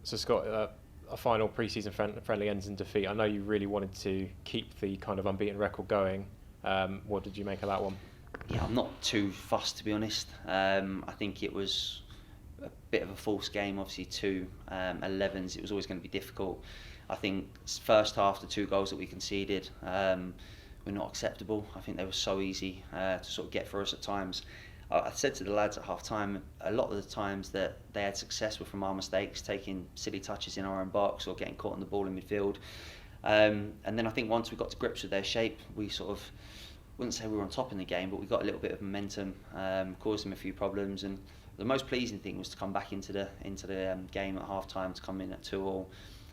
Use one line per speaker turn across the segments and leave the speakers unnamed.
So Scott, a final pre-season friendly ends in defeat. I know you really wanted to keep the kind of unbeaten record going. What did you make of that one?
Yeah, I'm not too fussed, to be honest. I think it was a bit of a false game, obviously 2-11s. It was always going to be difficult. I think first half, the 2 goals that we conceded were not acceptable. I think they were so easy to sort of get for us at times. I said to the lads at half time, a lot of the times that they had success were from our mistakes, taking silly touches in our own box or getting caught on the ball in midfield. And then I think once we got to grips with their shape, we sort of, wouldn't say we were on top in the game, but we got a little bit of momentum, caused them a few problems. And the most pleasing thing was to come back into the game at half time, to come in at 2-2.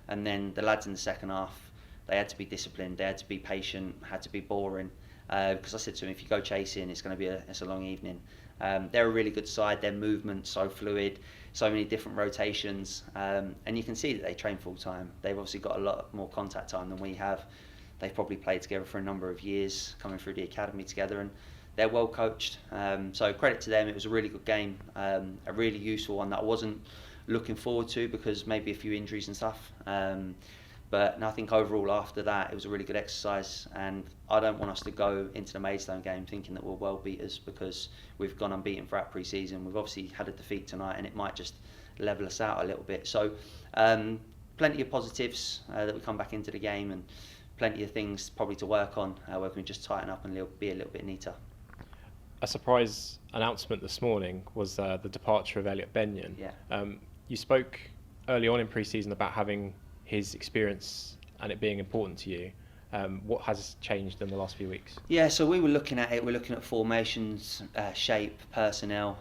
And then the lads in the second half, they had to be disciplined, they had to be patient, had to be boring. Because I said to them, if you go chasing, it's going to be a long evening. They're a really good side, their movement so fluid, so many different rotations, and you can see that they train full time. They've obviously got a lot more contact time than we have. They've probably played together for a number of years, coming through the academy together, and they're well coached. So credit to them, it was a really good game, a really useful one that I wasn't looking forward to because maybe a few injuries and stuff. But I think overall after that, it was a really good exercise, and I don't want us to go into the Maidstone game thinking that we're well beaters because we've gone unbeaten throughout pre-season. We've obviously had a defeat tonight, and it might just level us out a little bit. So plenty of positives that we come back into the game, and plenty of things probably to work on where we can just tighten up and be a little bit neater.
A surprise announcement this morning was the departure of Elliot Benyon.
Yeah.
You spoke early on in pre-season about having his experience and it being important to you. What has changed in the last few weeks?
Yeah, so we were looking at it. We're looking at formations, shape, personnel,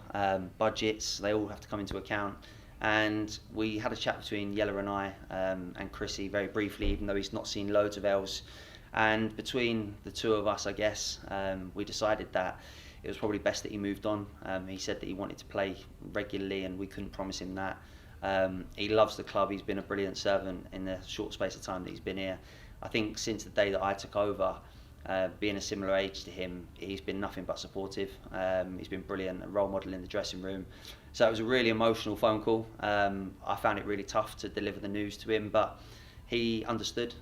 budgets. They all have to come into account. And we had a chat between Yella and I and Chrissy very briefly, even though he's not seen loads of Els. And between the two of us, I guess, we decided that it was probably best that he moved on. He said that he wanted to play regularly, and we couldn't promise him that. He loves the club. He's been a brilliant servant in the short space of time that he's been here. I think since the day that I took over, being a similar age to him, he's been nothing but supportive. He's been brilliant, a role model in the dressing room. So it was a really emotional phone call. I found it really tough to deliver the news to him, but he understood.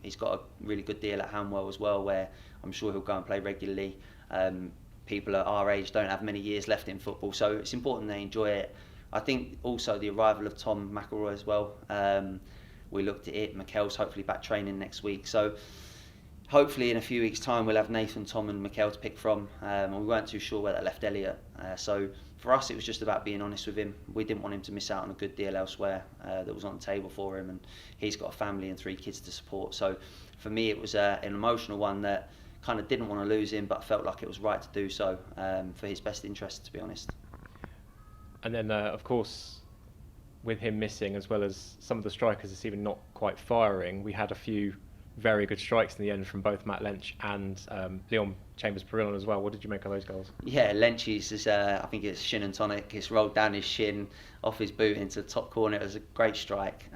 He's got a really good deal at Hanwell as well, where I'm sure he'll go and play regularly. People at our age don't have many years left in football, so it's important they enjoy it. I think also the arrival of Tom McElroy as well. We looked at it. Mikel's hopefully back training next week, so hopefully in a few weeks' time we'll have Nathan, Tom and Mikel to pick from. And we weren't too sure where that left Elliot. So for us it was just about being honest with him. We didn't want him to miss out on a good deal elsewhere that was on the table for him, and he's got a family and 3 kids to support. So for me it was an emotional one that kind of didn't want to lose him, but felt like it was right to do so for his best interest, to be honest.
And then, of course, with him missing, as well as some of the strikers that's even not quite firing, we had a few very good strikes in the end from both Matt Lynch and Leon Chambers-Perillon as well. What did you make of those goals?
Yeah, Lynch's is, I think it's shin and tonic. It's rolled down his shin, off his boot into the top corner. It was a great strike.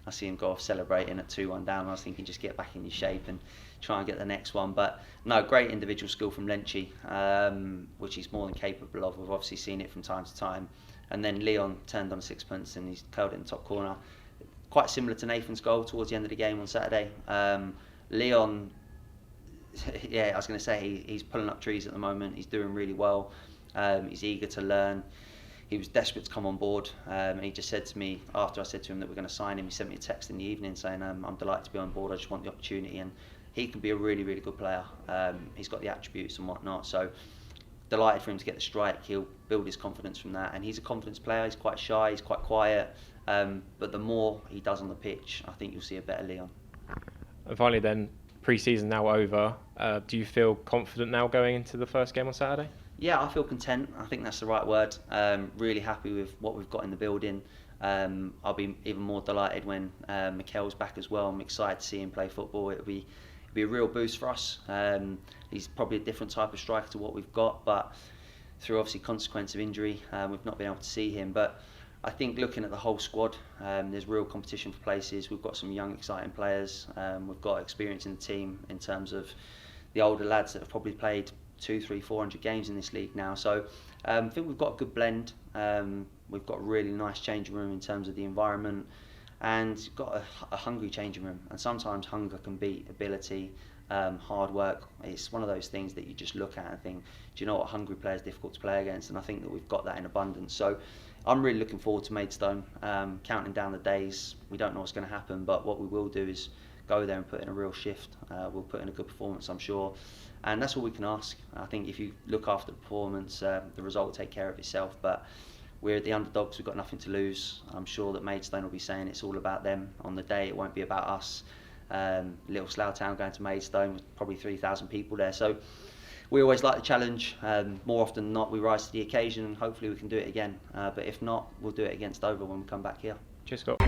I see him go off celebrating at 2-1 down. I was thinking, just get back in your shape and try and get the next one. But no, great individual skill from Lynchy, which he's more than capable of. We've obviously seen it from time to time. And then Leon turned on sixpence and he's curled it in the top corner. Quite similar to Nathan's goal towards the end of the game on Saturday. Leon, yeah, I was going to say he's pulling up trees at the moment. He's doing really well. He's eager to learn. He was desperate to come on board. He just said to me, after I said to him that we're going to sign him, he sent me a text in the evening saying, I'm delighted to be on board, I just want the opportunity. And he can be a really, really good player. He's got the attributes and whatnot. So delighted for him to get the strike. He'll build his confidence from that. And he's a confidence player. He's quite shy. He's quite quiet. But the more he does on the pitch, I think you'll see a better Leon.
And finally then, pre-season now over. Do you feel confident now going into the first game on Saturday?
Yeah, I feel content. I think that's the right word. Really happy with what we've got in the building. I'll be even more delighted when Mikel's back as well. I'm excited to see him play football. It'll be a real boost for us. He's probably a different type of striker to what we've got, but through obviously consequence of injury, we've not been able to see him. But I think looking at the whole squad, there's real competition for places. We've got some young, exciting players. We've got experience in the team in terms of the older lads that have probably played 200, 300, 400 games in this league now. So I think we've got a good blend. We've got a really nice changing room in terms of the environment, and you've got a hungry changing room. And sometimes hunger can beat ability, hard work. It's one of those things that you just look at and think, do you know what, a hungry player is difficult to play against? And I think that we've got that in abundance. So I'm really looking forward to Maidstone, counting down the days. We don't know what's going to happen, but what we will do is go there and put in a real shift. We'll put in a good performance, I'm sure. And that's all we can ask. I think if you look after the performance, the result will take care of itself. But we're the underdogs, we've got nothing to lose. I'm sure that Maidstone will be saying it's all about them on the day. It won't be about us. Little Slough town going to Maidstone, probably 3,000 people there. So we always like the challenge. More often than not, we rise to the occasion, and hopefully we can do it again. But if not, we'll do it against Dover when we come back here.
Cheers, Scott.